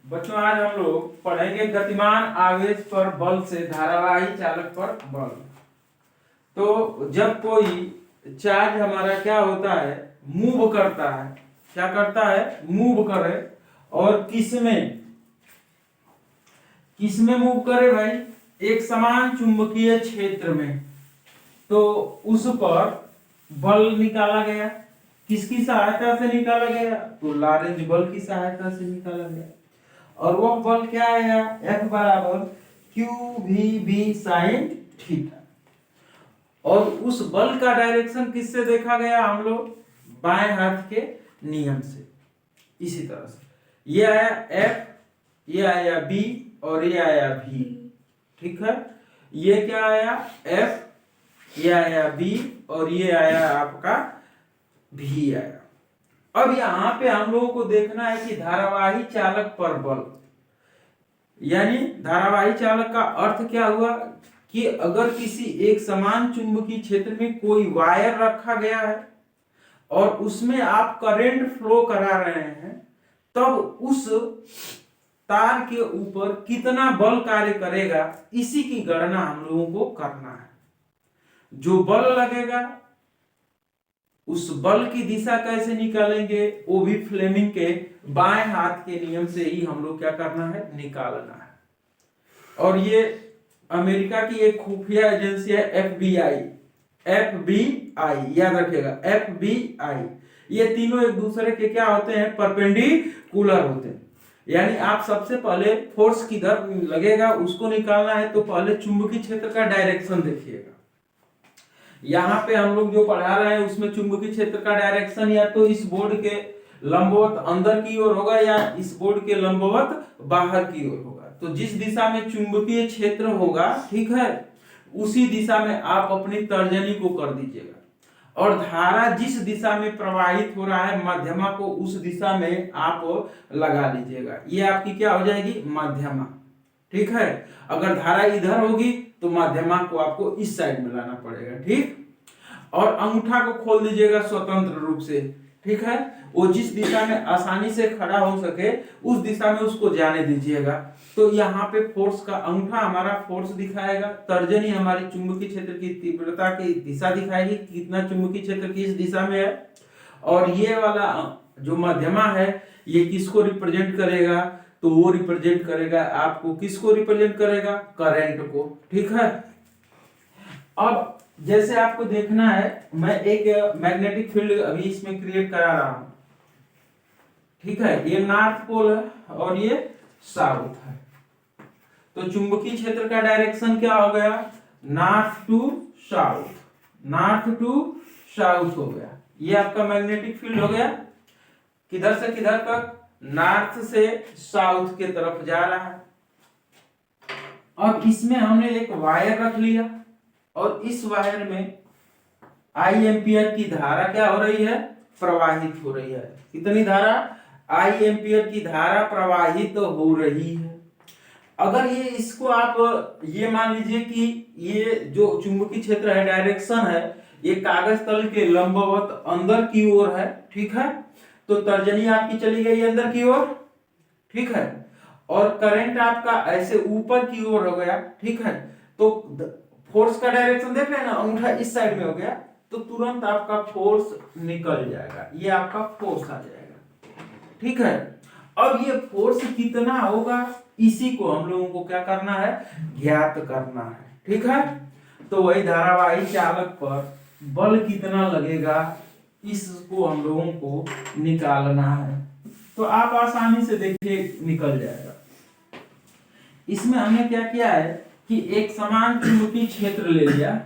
बच्चों आज हम लोग पढ़ेंगे गतिमान आवेश पर बल से धारावाही चालक पर बल। तो जब कोई चार्ज हमारा क्या होता है, मूव करता है, क्या करता है, मूव करे, और किसमें मूव करे भाई, एक समान चुंबकीय क्षेत्र में, तो उस पर बल निकाला गया। किसकी सहायता से निकाला गया, तो लॉरेंज बल की सहायता से निकाला गया। और वह बल क्या आया, F बराबर QVB sin थीटा। और उस बल का डायरेक्शन किससे देखा गया, हम लोग बाएं हाथ के नियम से। इसी तरह से ये आया F, ये आया B और ये आया V, ठीक है। ये क्या आया F, ये आया B और ये आया आपका V आया। अब यहां पे हम लोगों को देखना है कि धारावाही चालक पर बल, यानी धारावाही चालक का अर्थ क्या हुआ कि अगर किसी एक समान चुंबकीय क्षेत्र में कोई वायर रखा गया है और उसमें आप करंट फ्लो करा रहे हैं, तब उस तार के ऊपर कितना बल कार्य करेगा, इसी की गणना हम लोगों को करना है। जो बल लगेगा उस बल की दिशा कैसे निकालेंगे, वो भी फ्लेमिंग के बाएं हाथ के नियम से ही हम लोग क्या करना है, निकालना है। और ये अमेरिका की एक खुफिया एजेंसी है FBI, याद रखिएगा FBI। ये तीनों एक दूसरे के क्या होते हैं, परपेंडिकुलर होते हैं। यानी आप सबसे पहले फोर्स किधर लगेगा उसको निकालना है, तो पहले चुंबकीय क्षेत्र का डायरेक्शन देखिएगा। यहाँ पे हम लोग जो पढ़ा रहे हैं उसमें चुंबकीय क्षेत्र का डायरेक्शन या तो इस बोर्ड के लंबवत अंदर की ओर होगा या इस बोर्ड के लंबवत बाहर की ओर होगा। तो जिस दिशा में चुंबकीय क्षेत्र होगा, ठीक है, उसी दिशा में आप अपनी तर्जनी को कर दीजिएगा। और धारा जिस दिशा में प्रवाहित हो रहा है, मध्यमा को उस दिशा में आप लगा लीजिएगा। ये आपकी क्या हो जाएगी, मध्यमा, ठीक है। अगर धारा इधर होगी तो मध्यमा को आपको इस साइड में लाना पड़ेगा, ठीक। और अंगूठा को खोल दीजिएगा स्वतंत्र रूप से, ठीक है। वो जिस दिशा में आसानी से खड़ा हो सके उस दिशा में उसको जाने दीजिएगा। तो यहाँ पे फोर्स का अंगूठा हमारा फोर्स दिखाएगा, तर्जनी हमारी चुंबकीय क्षेत्र की तीव्रता की दिशा दिखाएगी, कितना चुंबकीय क्षेत्र किस दिशा में है। और ये वाला जो मध्यमा है ये किसको रिप्रेजेंट करेगा, तो वो रिप्रेजेंट करेगा आपको, किसको रिप्रेजेंट करेगा, करंट को, ठीक है। अब जैसे आपको देखना है, मैं एक मैग्नेटिक फील्ड अभी इसमें क्रिएट करा रहा हूं, ठीक है। ये नॉर्थ पोल है और ये साउथ है। तो चुंबकीय क्षेत्र का डायरेक्शन क्या हो गया, north to south, north to south हो गया। ये आपका मैग्नेटिक फील्ड हो गया, किधर से किधर तक, नॉर्थ से साउथ के तरफ जा रहा है। अब इसमें हमने एक वायर रख लिया और इस वायर में I एम्पियर की धारा क्या हो रही है, प्रवाहित हो रही है। कितनी धारा, I एम्पियर की धारा प्रवाहित हो रही है। अगर ये इसको आप ये मान लीजिए कि ये जो चुंबकीय क्षेत्र है, डायरेक्शन है, ये कागज तल के लंबवत अंदर की ओर है, ठीक है। तो तर्जनी आपकी चली गई अंदर की ओर, ठीक है। और करंट आपका ऐसे ऊपर की ओर हो गया, ठीक है। तो फोर्स का डायरेक्शन देख रहे हैं ना, अंगूठा इस साइड में हो गया, तो तुरंत आपका फोर्स निकल जाएगा, ये आपका फोर्स आ जाएगा, ठीक है। अब ये फोर्स कितना होगा, इसी को हम लोगों को क्या करना है, ज्ञात करना है, ठीक है। तो वही धारावाही चालक पर बल कितना लगेगा, इसको हम लोगों को निकालना है। तो आप आसानी से देखिए निकल जाएगा। इसमें हमने क्या किया है कि एक समान चुंबकीय क्षेत्र ले लिया,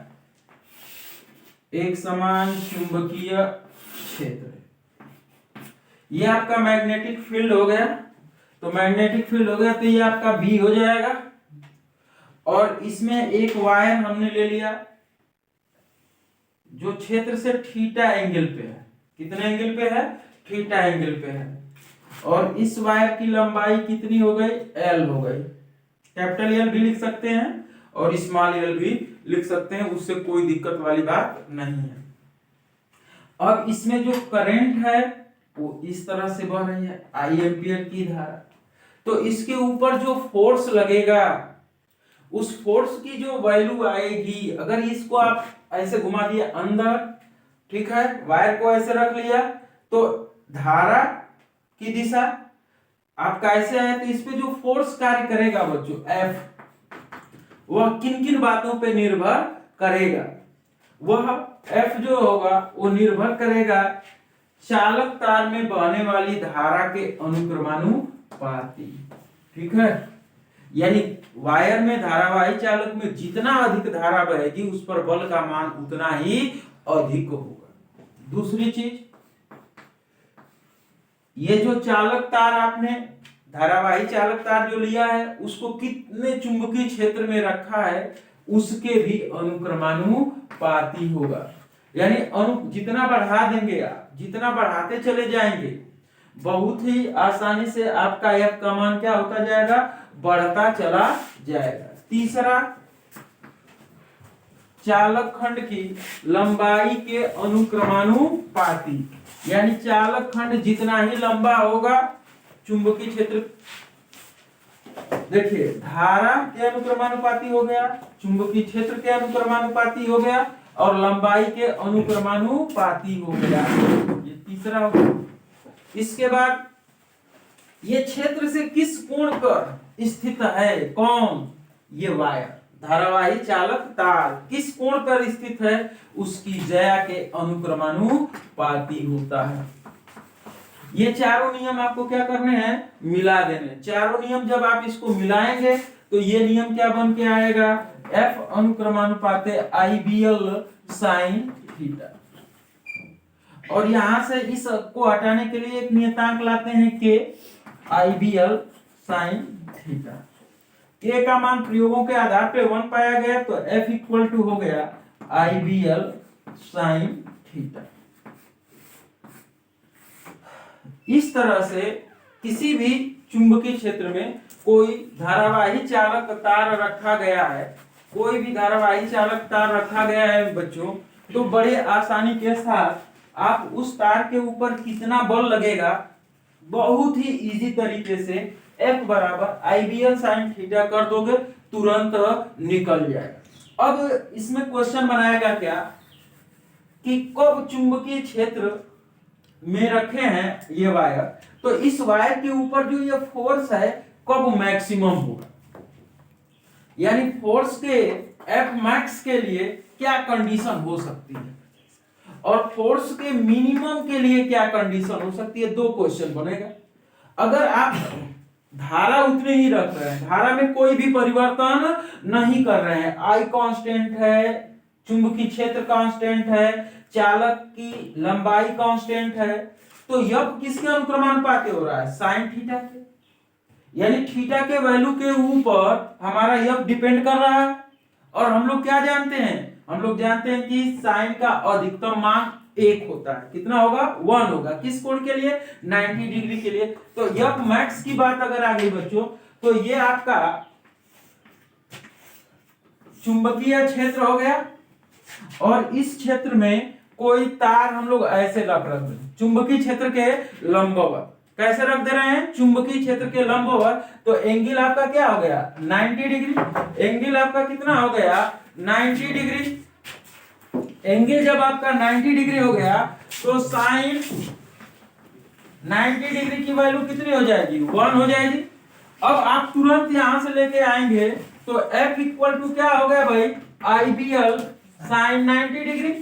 एक समान चुंबकीय क्षेत्र, ये आपका मैग्नेटिक फील्ड हो गया। तो मैग्नेटिक फील्ड हो गया तो ये आपका B हो जाएगा। और इसमें एक वायर हमने ले लिया जो क्षेत्र से थीटा एंगल पे है, कितने एंगल पे है, थीटा एंगल पे है। और इस वायर की लंबाई कितनी हो गई, L हो गई। कैपिटल L भी लिख सकते हैं और स्मॉल l भी लिख सकते हैं, उससे कोई दिक्कत वाली बात नहीं है। अब इसमें जो करंट है वो इस तरह से बह रही है, I एम्पियर की धारा। तो इसके ऊपर जो फोर्स लगेगा उस फोर्स की जो वैल्यू आएगी, अगर इसको आप ऐसे घुमा दिया अंदर, ठीक है, वायर को ऐसे रख लिया, तो धारा की दिशा आपका ऐसे है, तो इस पे जो फोर्स कार्य करेगा बच्चों F, वह किन किन बातों पे निर्भर करेगा? वह F जो होगा वो निर्भर करेगा चालक तार में बहने वाली धारा के अनुक्रमानुपाती, ठीक है। यानी वायर में धारावाही चालक में जितना अधिक धारा बहेगी उस पर बल का मान उतना ही अधिक होगा। दूसरी चीज, ये जो चालक तार आपने धारावाही चालक तार जो लिया है उसको कितने चुंबकीय क्षेत्र में रखा है उसके भी अनुक्रमानुपाती होगा। यानी जितना बढ़ा देंगे आप, जितना बढ़ाते चले जाएंगे, बहुत ही आसानी से आपका F का मान क्या होता जाएगा, बढ़ता चला जाएगा। तीसरा, चालक खंड की लंबाई के अनुक्रमानुपाती, यानी चालक खंड जितना ही लंबा होगा चुंबकीय क्षेत्र, देखिए धारा के अनुक्रमानुपाती हो गया, चुंबकीय क्षेत्र के अनुक्रमानुपाती हो गया और लंबाई के अनुक्रमानुपाती हो गया, ये तीसरा हो गया। इसके बाद ये क्षेत्र से किस कोण पर स्थित है? कौन? ये वायर, धारावाही चालक तार किस कोण पर स्थित है? उसकी ज्या के अनुक्रमानुपाती होता है। ये चारों नियम आपको क्या करने हैं? मिला देने। चारों नियम जब आप इसको मिलाएंगे तो ये नियम क्या बन के आएगा? F अनुक्रमानुपाते IBL sine theta. और यहां से इस को हटाने के लिए एक नियतांक लाते हैं K IBL sine theta. K का मान प्रयोगों के आधार पे 1 पाया गया, तो F इक्वल टू हो गया IBL साइन थीटा। इस तरह से किसी भी चुंबकीय क्षेत्र में कोई धारावाही चालक तार रखा गया है, कोई भी धारावाही चालक तार रखा गया है बच्चों, तो बड़े आसानी के साथ आप उस तार के ऊपर कितना बल लगेगा बहुत ही इजी तरीके से F बराबर IBL साइन थीटा कर दोगे, तुरंत निकल जाएगा। अब इसमें क्वेश्चन बनाएगा क्या कि कब चुंबकीय क्षेत्र में रखे हैं ये वायर, तो इस वायर के ऊपर जो ये फोर्स है कब मैक्सिमम होगा, यानी फोर्स के F मैक्स के लिए क्या कंडीशन हो सकती है और फोर्स के मिनिमम के लिए क्या कंडीशन हो सकती है। दो क्वेश्चन बनेगा। अगर आप धारा उतने ही रख रहे हैं, धारा में कोई भी परिवर्तन नहीं कर रहे हैं, I कांस्टेंट है, चुंबकीय क्षेत्र कांस्टेंट है, चालक की लंबाई कांस्टेंट है, तो F किसके अनुक्रमानुपाती हो रहा है? साइन थीटा के। यानी थीटा के वैल्यू के ऊपर हमारा F डिपेंड कर रहा है। और हम लोग क्या जानते हैं? हम लोग जानते हैं कि साइन का अधिकतम मान 1 होता है। कितना होगा? 1 होगा। किस कोण के लिए? 90 डिग्री के लिए। तो F मैक्स की बात अगर आ गई बच्चों, तो ये आपका चुंबकीय क्षेत्र हो गया और इस क्षेत्र में कोई तार हम लोग ऐसे रख रहे हैं चुंबकीय क्षेत्र के लंबवत। कैसे रख दे रहे हैं? चुंबकीय क्षेत्र के लंबवत। तो एंगल आपका क्या हो गया? 90 डिग्री। एंगल आपका कितना हो गया? 90 डिग्री। एंगल जब आपका 90 डिग्री हो गया तो साइन 90 डिग्री की वैल्यू कितनी हो जाएगी? 1 हो जाएगी। अब आप तुरंत यहां से लेके आएंगे तो F इक्वल टू क्या हो गया भाई? IBL साइन 90 डिग्री,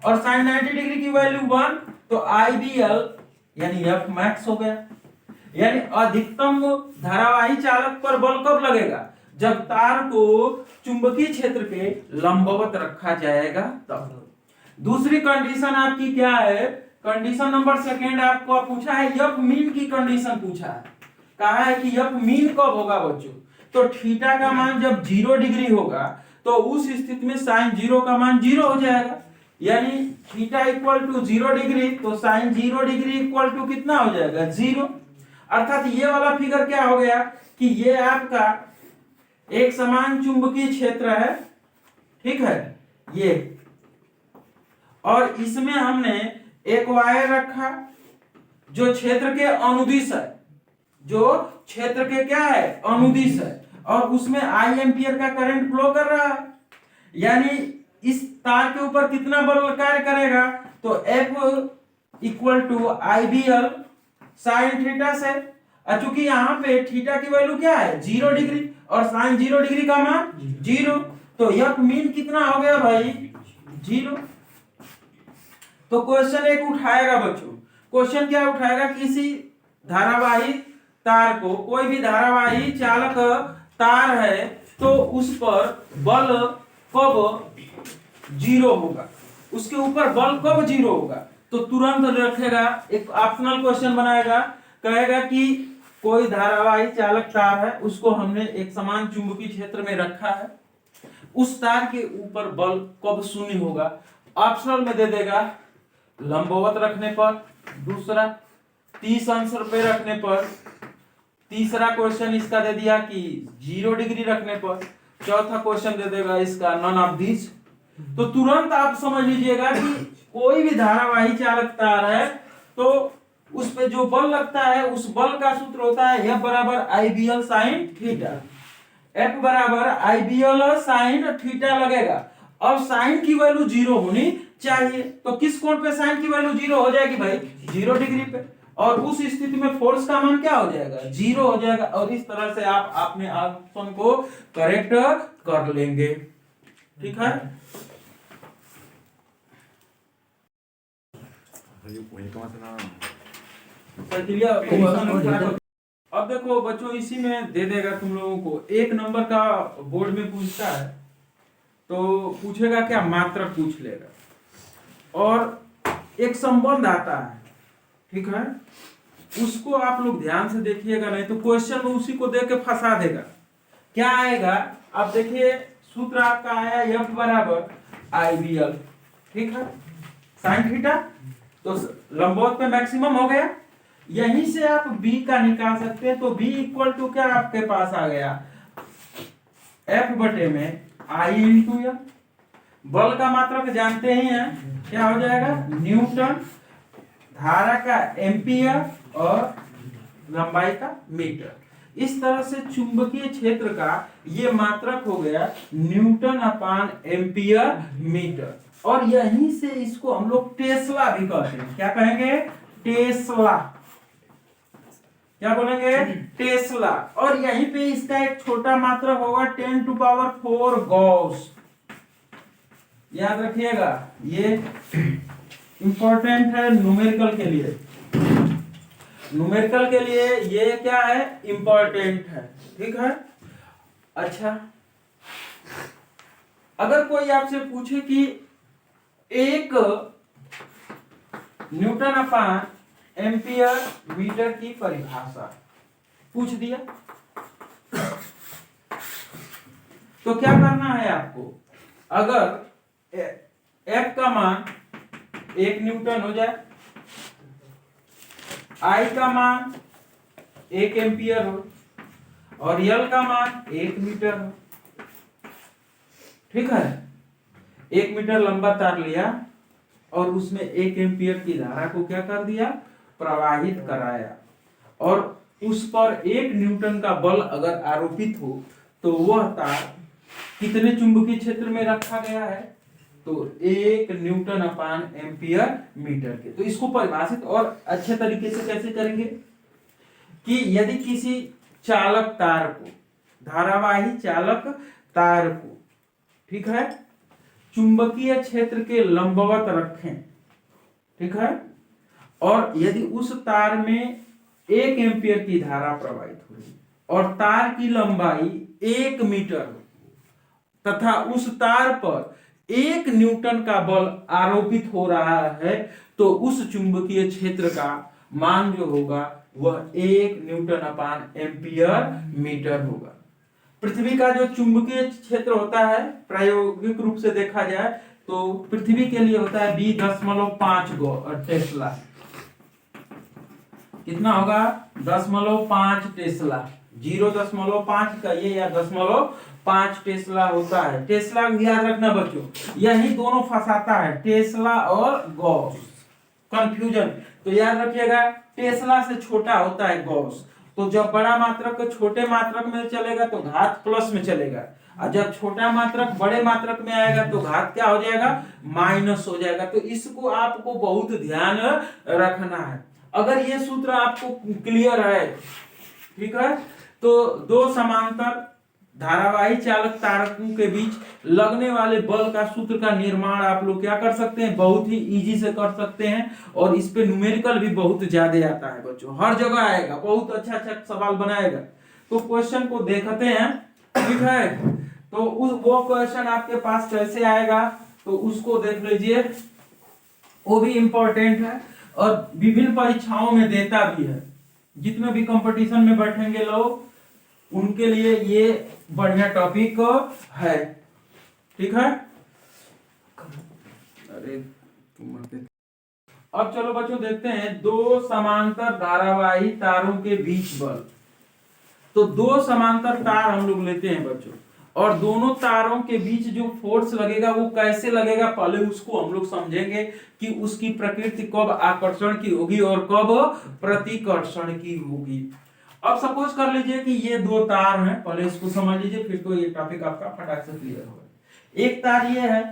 और साइन 90 डिग्री की वैल्यू 1, तो IBL यानी F मैक्स हो गया। यानी अधिकतम धारावाही चालक पर बल कब लगेगा? जब तार को चुंबकीय क्षेत्र के लंबवत रखा जाएगा तब। दूसरी कंडीशन आपकी क्या है? कंडीशन नंबर सेकेंड आपको पूछा है, F मीन की कंडीशन पूछा है। कहा है कि F मीन कब होगा बच्चों? तो थीटा का मान जब 0 डिग्री होगा तो उस स्थिति में साइन 0 का मान 0 हो जाएगा। यानी थीटा इक्वल टू 0 डिग्री, तो साइन 0 डिग्री इक्वल टू कितना हो जाएगा? 0। अर्थात ये वाला फिगर क्या हो गया कि ये आपका एक समान चुंबकीय क्षेत्र है, ठीक है ये, और इसमें हमने एक वायर रखा जो क्षेत्र के अनुदिश है, जो क्षेत्र के क्या है, अनुदिश है, और उसमें आई एम्पियर का करंट फ्लो कर रहा है, यानी इस तार के ऊपर कितना बल कार्य करेगा, तो F equal to I B L sine theta से। चूंकि यहाँ पे थीटा की वैल्यू क्या है 0 डिग्री और साइन 0 डिग्री का मान 0, तो F मीन कितना हो गया भाई 0। तो क्वेश्चन एक उठाएगा बच्चों, क्वेश्चन क्या उठाएगा, किसी धारावाही तार को, कोई भी धारावाही चालक तार है तो उस पर बल कब 0 होगा, उसके ऊपर बल कब 0 होगा, तो तुरंत रखेगा, एक ऑप्शनल क्वेश्चन बनाएगा, कहेगा कि कोई धारावाही चालक तार है, उसको हमने एक समान चुंबकीय क्षेत्र में रखा है, उस तार के ऊपर बल कब 0 होगा। ऑप्शनल में दे देगा लंबवत रखने पर, दूसरा 30 अंश पे रखने पर, तीसरा क्वेश्चन इसका दे दिया कि 0 डिग्री रखने पर, चौथा क्वेश्चन दे देगा इसका नॉन ऑफ दिस। तो तुरंत आप समझ लीजिएगा कि कोई भी धारावाही चालक तार है तो उस पे जो बल लगता है उस बल का सूत्र होता है F बराबर I B L sine theta. F बराबर I B L sine theta लगेगा। अब साइन की वैल्यू 0 होनी चाहिए, तो किस कोण पे साइन की वैल्यू 0 हो जाएगी भाई 0 डिग्री पे, और उस स्थिति में फोर्स का मान क्या हो जाएगा 0 हो जाएगा। और इस तरह से आप अपने ऑप्शन को करेक्ट कर लेंगे, ठीक है। अब देखो बच्चों, इसी में दे देगा तुम लोगों को, 1 नंबर का बोर्ड में पूछता है तो पूछेगा क्या, मात्रक पूछ लेगा, और एक संबंध आता है, ठीक है, उसको आप लोग ध्यान से देखिएगा, नहीं तो क्वेश्चन में उसी को देख के फंसा देगा। क्या आएगा, आप देखिए सूत्र आपका आया F बराबर आई बी एल, ठीक है, साइन थीटा, तो लंबवत पे मैक्सिमम हो गया, यहीं से आप B का निकाल सकते हैं। तो B इक्वल टू क्या आपके पास आ गया F बटे में I इंटू एफ, बल का मात्रक जानते ही हैं, क्या हो जाएगा न्यूटन, धारा का एम्पियर और लंबाई का मीटर। इस तरह से चुंबकीय क्षेत्र का ये मात्रक हो गया न्यूटन अपान एम्पियर मीटर, और यहीं से इसको हम लोग टेस्ला भी कहते हैं। क्या कहेंगे, टेस्ला, क्या बोलेंगे टेस्ला। और यहीं पे इसका एक छोटा मात्रक होगा 10⁴ गॉस, याद रखिएगा, ये इंपॉर्टेंट है न्यूमेरिकल के लिए, न्यूमेरिकल के लिए ये क्या है इंपॉर्टेंट है, ठीक है। अच्छा, अगर कोई आपसे पूछे कि एक न्यूटन अपान एम्पियर मीटर की परिभाषा पूछ दिया, तो क्या करना है आपको, अगर F का मान 1 न्यूटन हो जाए, I का मान 1 एम्पियर हो और L का मान 1 मीटर हो, ठीक है। 1 मीटर लंबा तार लिया और उसमें 1 एम्पियर की धारा को क्या कर दिया, प्रवाहित कराया, और उस पर 1 न्यूटन का बल अगर आरोपित हो तो वह तार कितने चुंबकीय क्षेत्र में रखा गया है, तो 1 न्यूटन अपान एम्पियर मीटर के। तो इसको परिभाषित और अच्छे तरीके से कैसे करेंगे कि यदि किसी चालक तार को, धारावाही चालक तार को, ठीक है, चुंबकीय क्षेत्र के लंबवत रखें, ठीक है, और यदि उस तार में 1 एम्पियर की धारा प्रवाहित हो रही और तार की लंबाई 1 मीटर हो तथा उस तार पर 1 न्यूटन का बल आरोपित हो रहा है, तो उस चुंबकीय क्षेत्र का मान जो होगा वह 1 न्यूटन अपान एम्पियर मीटर होगा। पृथ्वी का जो चुंबकीय क्षेत्र होता है प्रायोगिक रूप से देखा जाए तो पृथ्वी के लिए होता है 20.5 टेस्ला, कितना होगा 10.5 टेस्ला, 0.5 का ये या 10.5 टेस्ला होता है। टेस्ला याद रखना बच्चों, यही दोनों फंसाता है, टेस्ला और गॉस, कंफ्यूजन। तो याद रखिएगा टेस्ला से छोटा होता है गॉस, तो जब बड़ा मात्रक छोटे मात्रक में चलेगा तो घात प्लस में चलेगा, और जब छोटा मात्रक बड़े मात्रक में आएगा तो घात क्या हो जाएगा, माइनस हो जाएगा। तो इसको आपको बहुत ध्यान रखना है। अगर ये सूत्र आपको क्लियर है, ठीक है, तो दो समांतर धारावाही चालक तारों के बीच लगने वाले बल का सूत्र का निर्माण आप लोग क्या कर सकते हैं, बहुत ही इजी से कर सकते हैं। और इस पे न्यूमेरिकल भी बहुत ज्यादा आता है बच्चों, हर जगह आएगा, बहुत अच्छा अच्छा सवाल बनाएगा। तो क्वेश्चन को देखते हैं, ठीक है। तो वो क्वेश्चन आपके पास कैसे आएगा तो उसको देख लीजिए, वो भी इंपॉर्टेंट है और विभिन्न परीक्षाओं में देता भी है। जितने भी कंपटीशन में बैठेंगे लोग उनके लिए ये बढ़िया टॉपिक है, ठीक है। अरे अब चलो बच्चों देखते हैं दो समांतर धारावाही तारों के बीच बल। तो दो समांतर तार हम लोग लेते हैं बच्चों, और दोनों तारों के बीच जो फोर्स लगेगा वो कैसे लगेगा, पहले उसको हम लोग समझेंगे कि उसकी प्रकृति कब आकर्षण की होगी और कब प्रतिकर्षण की होगी। अब सपोज कर लीजिए कि ये दो तार हैं, पहले इसको समझ लीजिए, फिर तो ये टॉपिक आपका फटाक से क्लियर होगा। एक तार ये है,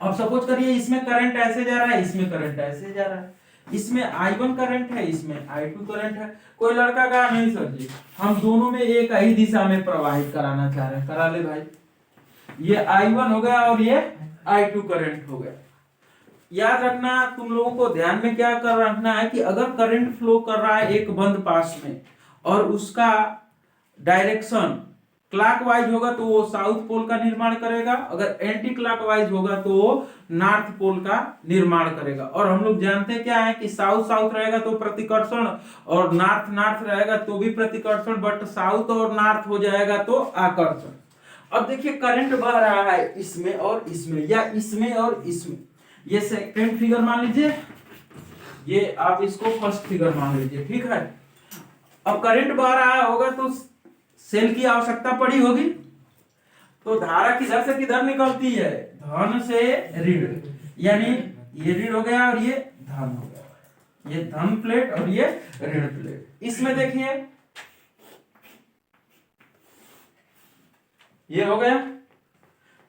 अब सपोज करिए इसमें करंट ऐसे जा रहा है, इसमें करंट ऐसे जा रहा है, इसमें I1 करंट है, इसमें I2 करंट है। कोई लड़का कहा नहीं सर जी हम दोनों में एक ही दिशा में प्रवाहित कराना चाह रहे हैं, करा ले भाई। ये I1 हो गया और ये I2 करंट हो गया। याद रखना, तुम लोगों को ध्यान में क्या कर रखना है कि अगर करंट फ्लो कर रहा है एक बंद पास में और उसका डायरेक्शन क्लॉकवाइज होगा तो वो साउथ पोल का निर्माण करेगा, अगर एंटी क्लॉकवाइज होगा तो वो नॉर्थ पोल का निर्माण करेगा। और हम लोग जानते हैं क्या है कि साउथ साउथ रहेगा तो प्रतिकर्षण और नॉर्थ नॉर्थ रहेगा तो भी प्रतिकर्षण, बट साउथ और नॉर्थ हो जाएगा तो आकर्षण। अब देखिए करंट बह रहा है इसमें और इसमें, या इसमें और इसमें, ये सेकंड फिगर मान लीजिए, ये आप इसको फर्स्ट फिगर मान लीजिए, ठीक है। अब करंट बह रहा होगा तो सेल की आवश्यकता पड़ी होगी, तो धारा किधर से किधर निकलती है, धन से ऋण, यानी ये ऋण हो गया और ये धन हो गया, ये धन प्लेट और ये ऋण प्लेट। इसमें देखिए ये हो गया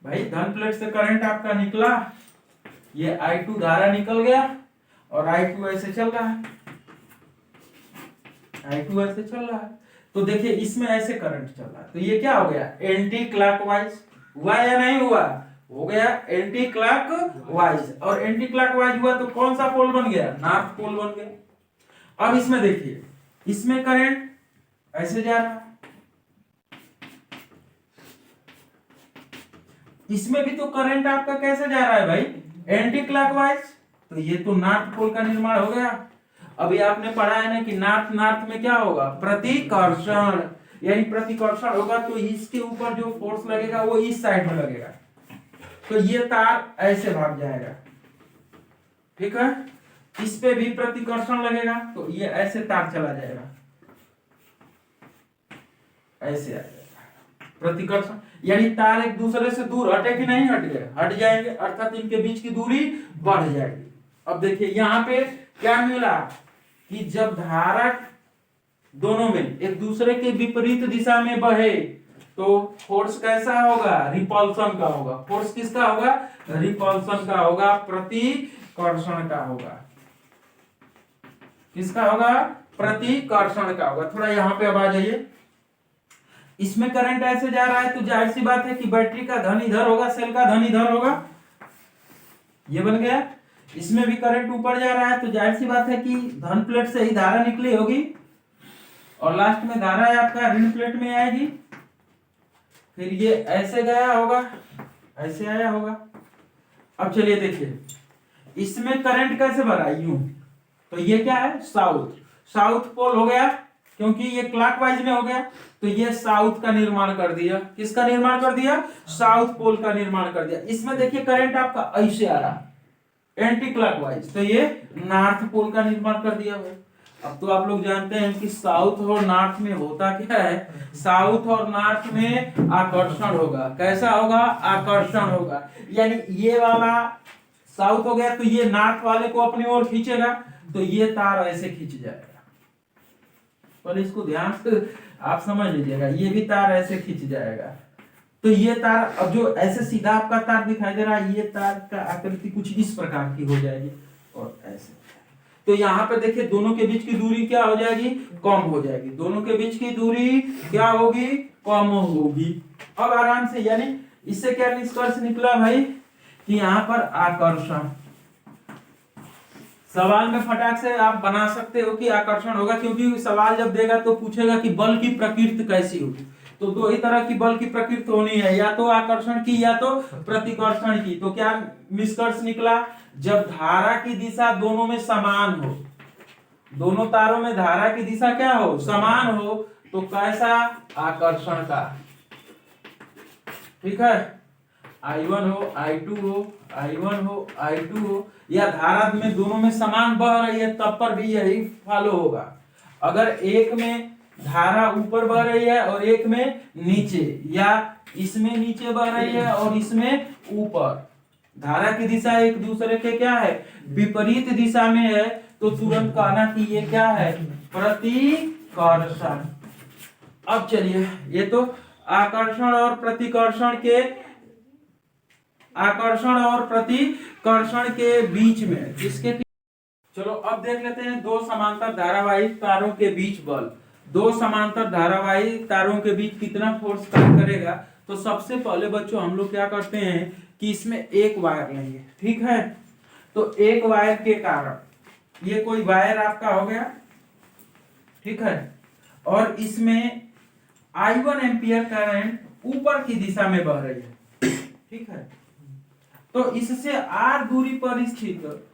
भाई, धन प्लेट से करंट आपका निकला, ये I2 धारा निकल गया और I2 ऐसे चल रहा है, I2 ऐसे चल रहा है। तो देखिए इसमें ऐसे करंट चल रहा है, तो ये क्या हो गया, एंटी क्लॉकवाइज हुआ या नहीं हुआ, हो गया एंटी क्लॉकवाइज। और एंटी क्लॉकवाइज हुआ तो कौन सा पोल बन गया, नॉर्थ पोल बन गया। अब इसमें देखिए, इसमें करंट ऐसे जा रहा है, इसमें भी तो करंट आपका कैसे जा रहा है भाई, एंटी क्लॉकवाइज, तो ये तो नॉर्थ पोल का निर्माण हो गया। अभी आपने पढ़ा है ना कि नॉर्थ नॉर्थ में क्या होगा, प्रतिकर्षण, यानी प्रतिकर्षण होगा तो इसके ऊपर जो फोर्स लगेगा वो इस साइड में लगेगा, तो ये तार ऐसे भाग जाएगा, ठीक है। इस पे भी प्रतिकर्षण लगेगा तो ये ऐसे तार चला जाएगा, ऐसे आ जाएगा प्रतिकर्षण, यानी तार एक दूसरे से दूर हटे कि नहीं हट गए, हट जाएंगे, अर्थात इनके बीच की दूरी बढ़ जाएगी। अब देखिए यहाँ पे क्या मिला कि जब धारा दोनों में एक दूसरे के विपरीत दिशा में बहे तो फोर्स कैसा होगा, रिपल्सन का होगा। फोर्स किसका होगा, रिपल्सन का होगा, प्रतिकर्षण का होगा। किसका होगा, प्रतिकर्षण का होगा। थोड़ा यहाँ पे अब आ जाइए, इसमें करंट ऐसे जा रहा है तो जाहिर सी बात है कि बैटरी का धन इधर होगा, सेल का धन इधर होगा, ये बन गया। इसमें भी करंट ऊपर जा रहा है तो जाहिर सी बात है कि धन प्लेट से ही धारा निकली होगी और लास्ट में धारा आपका ऋण प्लेट में आएगी, फिर ये ऐसे गया होगा, ऐसे आया होगा। अब चलिए देखिए इसमें करंट कैसे भरा, यूं, तो ये क्या है, साउथ, साउथ पोल हो गया क्योंकि ये क्लॉकवाइज में हो गया, तो ये साउथ का निर्माण कर दिया। किसका निर्माण कर दिया, साउथ पोल का निर्माण कर दिया। इसमें देखिए करंट आपका ऐसे आ रहा, एंटी क्लॉकवाइज, तो ये नॉर्थ पोल का निर्माण कर दिया है। अब तो आप लोग जानते हैं कि साउथ और नॉर्थ में होता क्या है, साउथ और नॉर्थ में आकर्षण होगा। कैसा होगा, आकर्षण होगा, यानी ये वाला साउथ हो गया तो ये नॉर्थ वाले को अपनी ओर खींचेगा, तो ये तार ऐसे खींच जाएगा, पहले इसको ध्यान से आप समझ लीजिएगा। ये भी तार ऐसे खींच जाएगा, तो ये तार अब जो ऐसे सीधा आपका तार दिखाई दे रहा है, ये तार का आकृति कुछ इस प्रकार की हो जाएगी और ऐसे। तो यहाँ पे देखिए दोनों के बीच की दूरी क्या हो जाएगी, कम हो जाएगी। दोनों के बीच की दूरी क्या होगी, कम होगी। अब आराम से, यानी इससे क्या निष्कर्ष निकला भाई कि यहाँ पर आकर्षण, सवाल में फटाक से आप बना सकते हो कि आकर्षण होगा, क्योंकि सवाल जब देगा तो पूछेगा कि बल की प्रकृति कैसी होगी। तो दो ही तरह की बल की प्रकृति होनी है, या तो आकर्षण की या तो प्रतिकर्षण की। तो क्या निष्कर्ष निकला, जब धारा की दिशा दोनों में समान हो, दोनों तारों में धारा की दिशा क्या हो, समान हो, तो कैसा, आकर्षण का। ठीक है, I1 हो, I2 हो, I1 हो, I2 हो, या धारा में दोनों में समान बह रही है तब पर भी यही फॉलो होगा। अगर एक में धारा ऊपर बह रही है और एक में नीचे, या इसमें नीचे बह रही है और इसमें ऊपर, धारा की दिशा एक दूसरे के क्या है, विपरीत दिशा में है, तो तुरंत कहना कि ये क्या है, प्रतिकर्षण। अब चलिए, ये तो आकर्षण और प्रतिकर्षण के, आकर्षण और प्रतिकर्षण के बीच में किसके, चलो अब देख लेते हैं दो समांतर धारावाही तारों के बीच बल। दो समांतर धारावाही तारों के बीच कितना फोर्स कार्य करेगा। तो सबसे पहले बच्चों हम लोग क्या करते हैं कि इसमें एक वायर लेंगे, ठीक है। तो एक वायर के कारण, ये कोई वायर आपका हो गया, ठीक है, और इसमें I1 एम्पियर करंट ऊपर की दिशा में बह रही है, ठीक है। तो इससे r दूरी पर स्थित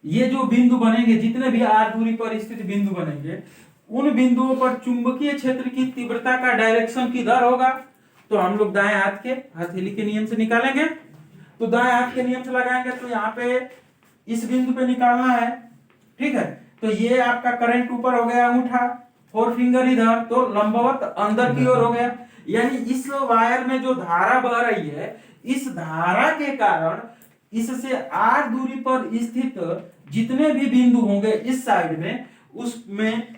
ये जो बिंदु बनेंगे, जितने भी r दूरी पर स्थित बिंदु बनेंगे, उन बिंदुओं पर चुंबकीय क्षेत्र की तीव्रता का डायरेक्शन किधर होगा। तो हम लोग दाएं हाथ के हथेली के नियम से निकालेंगे। तो दाएं हाथ के नियम से लगाएंगे तो यहाँ पे इस बिंदु पे निकालना है, ठीक है। तो ये आपका करंट ऊपर हो गया, अंगूठा, फोर फिंगर इधर, तो लंबवत अंदर की ओर हो गया। यानी इस वायर में जो धारा बह रही है, इस धारा के कारण इससे r दूरी पर स्थित जितने भी बिंदु होंगे इस साइड में, उसमें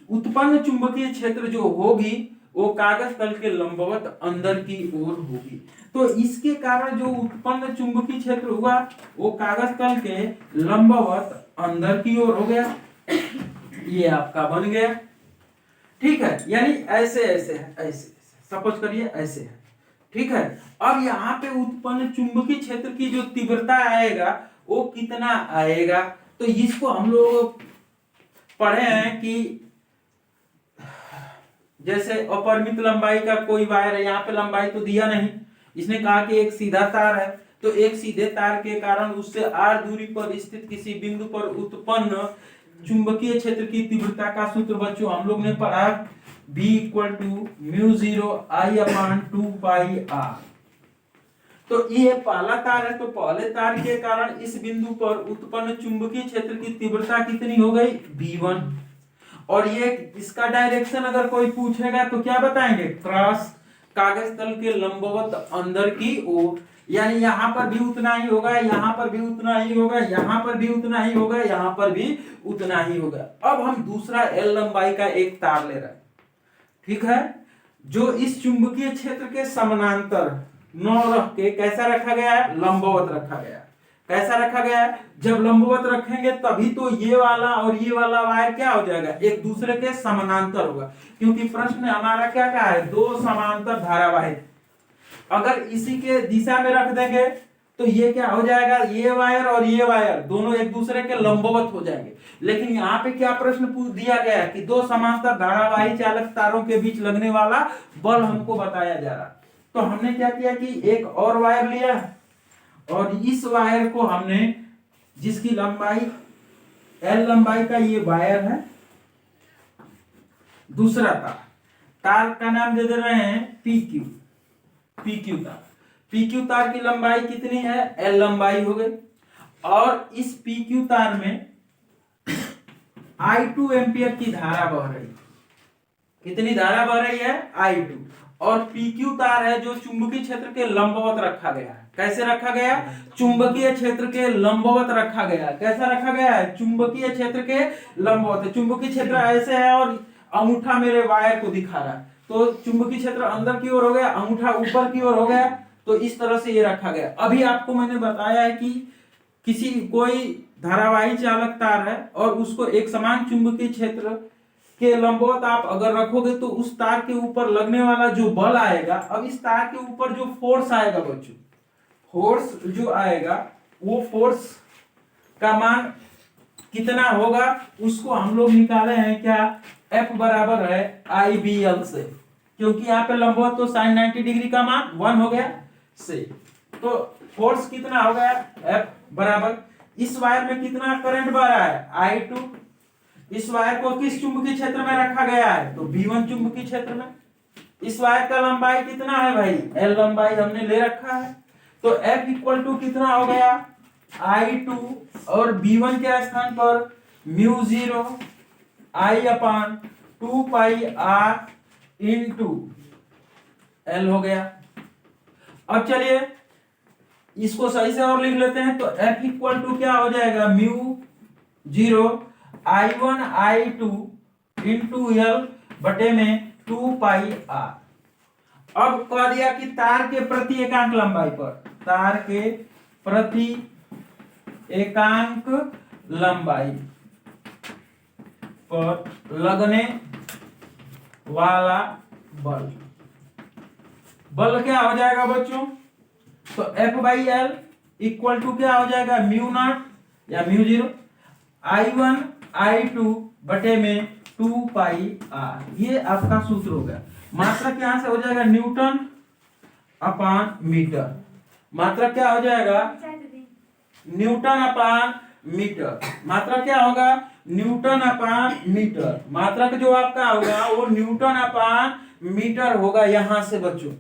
उत्पन्न चुंबकीय क्षेत्र जो होगी वो कागज तल के लंबवत अंदर की ओर होगी। तो इसके कारण जो उत्पन्न चुंबकीय क्षेत्र हुआ वो कागज तल के लंबवत अंदर की ओर हो गया। ये आपका बन गया, ठीक है। यानी ऐसे ऐसे है, ऐसे सपोज करिए ऐसे है, ठीक है। अब यहाँ पे उत्पन्न चुंबकीय क्षेत्र की जो तीव्रता आएगा वो कितना आएगा। तो इसको हम लोग पढ़े हैं कि जैसे अपरिमित लंबाई का कोई वायर है, यहाँ पे लंबाई तो दिया नहीं, इसने कहा कि एक सीधा तार है, तो एक सीधे तार के कारण उससे r दूरी पर स्थित किसी बिंदु पर उत्पन्न चुंबकीय क्षेत्र की तीव्रता का सूत्र बच्चों हम लोग ने पढ़ा, B = μ0 I/2πr। तो ये पहला तार है, तो पहले तार के कारण इस बिंदु पर उत्पन्न चुंबकीय क्षेत्र की तीव्रता कितनी हो गई, V1। और ये इसका डायरेक्शन अगर कोई पूछेगा तो क्या बताएंगे, क्रॉस कागज तल के लंबवत अंदर की ओर। यानी यहाँ पर भी उतना ही होगा, यहाँ पर भी उतना ही होगा, यहाँ पर भी उतना ही होगा, यहाँ पर भी उतना ही होगा। अब हम दूसरा L लंबाई का एक तार ले रहे हैं, ठीक है, जो इस चुंबकीय क्षेत्र के समानांतर न रख के कैसा रखा गया है, लंबवत रखा गया है। कैसा रखा गया है, जब लंबवत रखेंगे तभी तो ये वाला और ये वाला वायर क्या हो जाएगा, एक दूसरे के समानांतर होगा। क्योंकि प्रश्न हमारा क्या कहा है, दो समांतर धारावाही। अगर इसी के दिशा में रख देंगे तो ये क्या हो जाएगा, ये वायर और ये वायर दोनों एक दूसरे के लंबवत हो जाएंगे। लेकिन यहाँ पे क्या प्रश्न पूछ दिया गया है कि दो समांतर धारावाही चालक तारों के बीच लगने वाला बल हमको बताया जा रहा। तो हमने क्या किया कि एक और वायर लिया और इस वायर को हमने, जिसकी लंबाई L लंबाई का ये वायर है, दूसरा तार का नाम दे रहे हैं PQ तार। PQ तार की लंबाई कितनी है, L लंबाई हो गई। और इस PQ तार में I2 एम्पियर की धारा बह रही है। कितनी धारा बह रही है, I2। और PQ तार है जो चुंबकीय क्षेत्र के लंबवत रखा गया है। कैसे रखा गया? चुंबकीय क्षेत्र के लंबवत रखा गया। कैसा रखा गया है? चुंबकीय क्षेत्र के लंबवत। चुंबकीय क्षेत्र ऐसे है और अंगूठा मेरे वायर को दिखा रहा है, तो चुंबकीय क्षेत्र अंदर की ओर हो गया, अंगूठा ऊपर की ओर हो गया, तो इस तरह से ये रखा गया। अभी आपको मैंने बताया है कि किसी कोई धारावाही चालक तार है और उसको एक समान चुंबकीय क्षेत्र के लंबवत आप अगर रखोगे तो उस तार के ऊपर लगने वाला जो बल आएगा, अब इस तार के ऊपर जो फोर्स आएगा बच्चों, फोर्स जो आएगा वो फोर्स का मान कितना होगा उसको हम लोग निकाले हैं क्या? F बराबर है IBL से, क्योंकि यहाँ पे लंबवत तो sin 90 डिग्री का मान 1 हो गया से, तो फोर्स कितना हो गया? F बराबर इस वायर में कितना करंट बह रहा है? I2। इस वायर को किस चुंबकीय क्षेत्र में रखा गया है? तो B1 चुंबकीय क्षेत्र में। इस वायर का लंबाई कितना है भाई? L लंबाई हमने ले रखा है, तो F इक्वल टू कितना हो गया? I2 और B1 के स्थान पर μ0 I upon 2 pi R into L हो गया। अब चलिए इसको सही से और लिख लेते हैं, तो F इक्वल टू क्या हो जाएगा? μ0 I1 I2 इंटू L बटे में 2 पाई R। अब कह दिया कि तार के प्रति एकांक लंबाई पर, तार के प्रति एकांक लंबाई पर लगने वाला बल, बल क्या हो जाएगा बच्चों? तो F by L equal to क्या हो जाएगा? म्यू नॉट या μ0 I1 I2 बटे में 2 पाई R। ये आपका सूत्र हो गया। मात्रक यहां से हो जाएगा न्यूटन अपान मीटर। मात्रक क्या हो जाएगा? न्यूटन अपान मीटर। मात्रक क्या होगा? न्यूटन अपान मीटर। मात्रक जो आपका होगा वो न्यूटन अपान मीटर होगा यहां से बच्चों,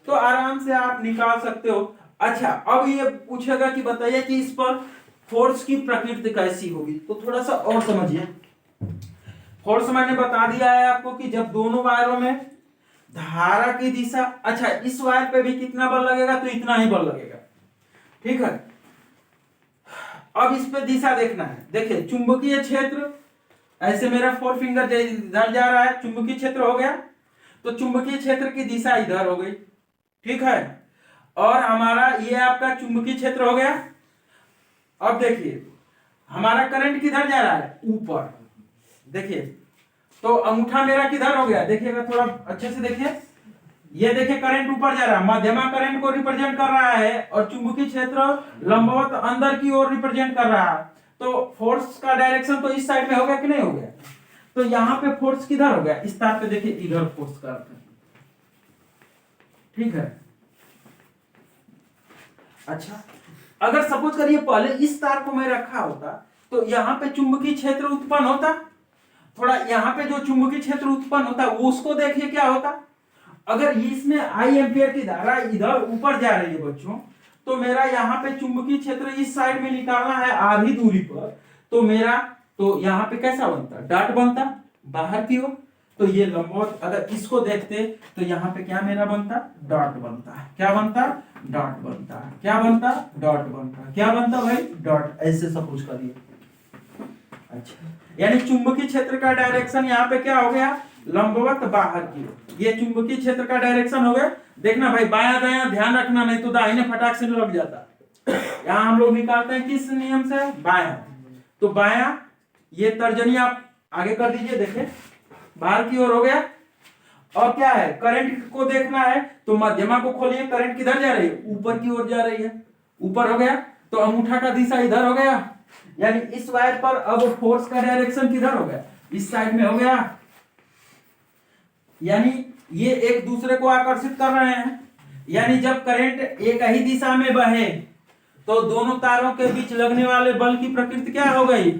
तो आराम से आप निकाल सकते हो। अच्छा, अब ये पूछेगा कि बताइए कि इस पर फोर्स की प्रकृति कैसी होगी, तो थोड़ा सा और समझिए। फोर्स मैंने बता दिया है आपको कि जब दोनों वायरों में धारा की दिशा, अच्छा इस वायर पे भी कितना बल लगेगा? तो इतना ही बल लगेगा, ठीक है। अब इस पे दिशा देखना है। देखिए चुंबकीय क्षेत्र ऐसे मेरा 4 फिंगर इधर जा रहा है, चुंबकीय क्षेत्र हो गया, तो चुंबकीय क्षेत्र की दिशा इधर हो गई, ठीक है। और हमारा ये आपका चुंबकीय क्षेत्र हो गया। अब देखिए हमारा करंट किधर जा रहा है? ऊपर। देखिए तो अंगूठा मेरा किधर हो गया? देखिएगा थोड़ा अच्छे से देखिए, ये देखिए करंट ऊपर जा रहा है, मध्यमा करंट को रिप्रेजेंट कर रहा है और चुंबकीय क्षेत्र लंबवत अंदर की ओर रिप्रेजेंट कर रहा है, तो फोर्स का डायरेक्शन तो इस साइड में हो गया कि नहीं हो गया? तो यहाँ पे फोर्स किधर हो गया? इस तार पे देखिए इधर फोर्स का अर्थ है, ठीक है। अच्छा, अगर सपोज करिए पहले इस तार को मैं रखा होता तो यहाँ पे चुंबकीय क्षेत्र उत्पन्न होता, थोड़ा यहाँ पे जो चुंबकीय क्षेत्र उत्पन्न होता वो उसको देखिए क्या होता। अगर इसमें आई एम्पियर की धारा इधर ऊपर जा रही है बच्चों, तो मेरा यहाँ पे चुंबकीय क्षेत्र इस साइड में निकालना है आधी दूरी पर, तो मेरा तो यहाँ पे कैसा बनता? डॉट बनता बाहर की ओर। तो ये लंबवत अगर इसको देखते तो यहाँ पे क्या मेरा बनता? डॉट बनता है। क्या बनता? डॉट बनता है। क्या बनता? डॉट बनता है। क्या बनता भाई? डॉट। ऐसे सपोज करिए। अच्छा, यानी चुंबकीय क्षेत्र का डायरेक्शन यहाँ पे क्या हो गया? लंबवत बाहर की ओर। ये चुंबकीय क्षेत्र का डायरेक्शन हो गया। देखना भाई बायां दायां ध्यान रखना, नहीं तो दाहिने फटाक से लग जाता। यहाँ हम लोग निकालते हैं किस नियम से? बायां। तो बायां ये तर्जनी आप आगे कर दीजिए, देखिए बाहर की ओर हो गया। और क्या है? करंट को देखना है तो मध्यमा को खोलिए, करंट किधर जा रही है? ऊपर की ओर जा रही है, ऊपर हो गया। तो अंगूठा का दिशा इधर हो गया, यानी इस वायर पर अब फोर्स का डायरेक्शन किधर हो गया? इस साइड में हो गया। यानी ये एक दूसरे को आकर्षित कर रहे हैं, यानी जब करंट एक ही दिशा में बहे तो दोनों तारों के बीच लगने वाले बल की प्रकृति क्या हो गई?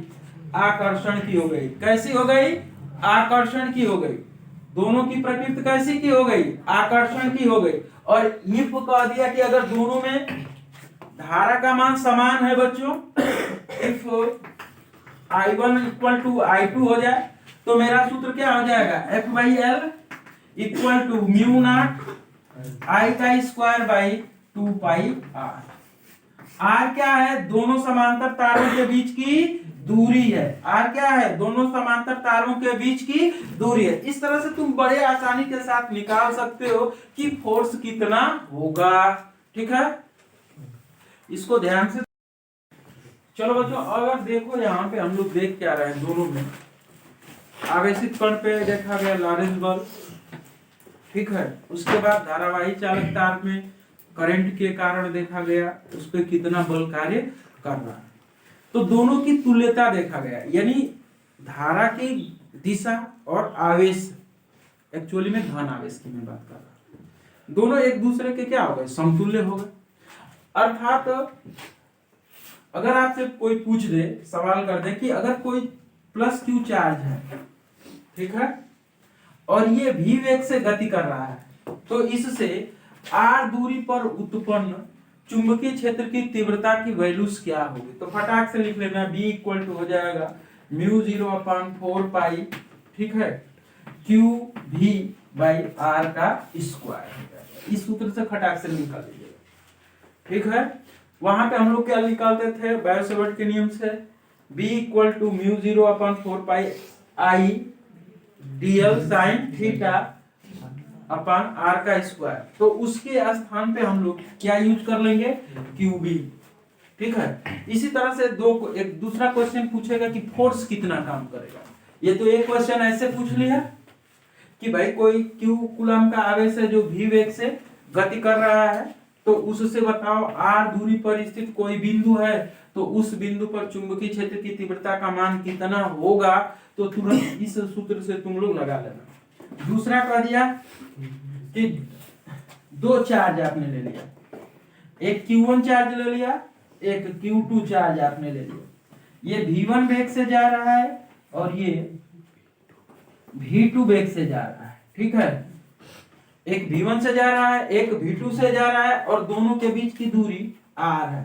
आकर्षण की हो गई। कैसी हो गई? आकर्षण की हो गई। दोनों की प्रकृति कैसी की हो गई? आकर्षण की हो गई। और इफ कह दिया कि अगर दोनों में धारा का मान समान है बच्चों, if I1 equal to I2 हो जाए तो मेरा सूत्र क्या हो जाएगा? F by L equal to mu not I का square by 2 pi R। R क्या है? दोनों समांतर तारों के बीच की दूरी है। आर क्या है? दोनों समांतर तारों के बीच की दूरी है। इस तरह से तुम बड़े आसानी के साथ निकाल सकते हो कि फोर्स कितना होगा। ठीक है, इसको ध्यान से। चलो बच्चों, अगर देखो यहाँ पे हम लोग देख क्या रहे हैं, दोनों में आवेशित कण पे देखा गया लॉरेंस बल, ठीक है। उसके बाद धारावाही चालक तार में करंट के कारण देखा गया उस पर कितना बल कार्य कर रहा है। तो दोनों की तुल्यता देखा गया, यानी धारा की दिशा और आवेश, एक्चुअली में धन आवेश की मैं बात कर रहा हूं, दोनों एक दूसरे के क्या हो गए? समतुल्य हो गए। अर्थात अगर आपसे कोई पूछ दे, सवाल कर दे कि अगर कोई प्लस क्यू चार्ज है, ठीक है, और ये v वेग से गति कर रहा है, तो इससे r दूरी पर उत्पन्न चुंबकीय क्षेत्र की तीव्रता की वैल्यूज क्या होगी? तो फटाक से लिख लेना, b इक्वल टू हो जाएगा μ0/4 ठीक है, qv बाई r का स्क्वायर। इस सूत्र से फटाक से निकाल लीजिएगा, ठीक है। वहां पे हम लोग क्या निकालते थे? बायो-सेवर्ट के नियम से b equal to μ0/4 I dl sin theta upon r का स्क्वायर। तो उसके स्थान पे हम लोग क्या यूज कर लेंगे? qb, ठीक है। इसी तरह से एक दूसरा क्वेश्चन पूछेगा कि फोर्स कितना काम करेगा। ये तो एक क्वेश्चन ऐसे पूछ लिया कि भाई कोई q कूलम का आवेश है जो v वेग से गति कर रहा है, तो उससे बताओ r दूरी पर स्थित कोई बिंदु है, तो उस बिंदु पर चुंबकीय क्षेत्र की तीव्रता का मान कितना होगा। तो तुरंत इस सूत्र से तुम लोग लगा लेना। दूसरा कह दिया कि दो चार्ज आपने ले लिया, एक Q1 चार्ज ले लिया, एक Q2 चार्ज आपने ले लिया। ये V1 वेग से जा रहा है और ये V2 वेग से जा रहा है, ठीक है। एक V1 से जा रहा है, एक V2 से जा रहा है, और दोनों के बीच की दूरी R है।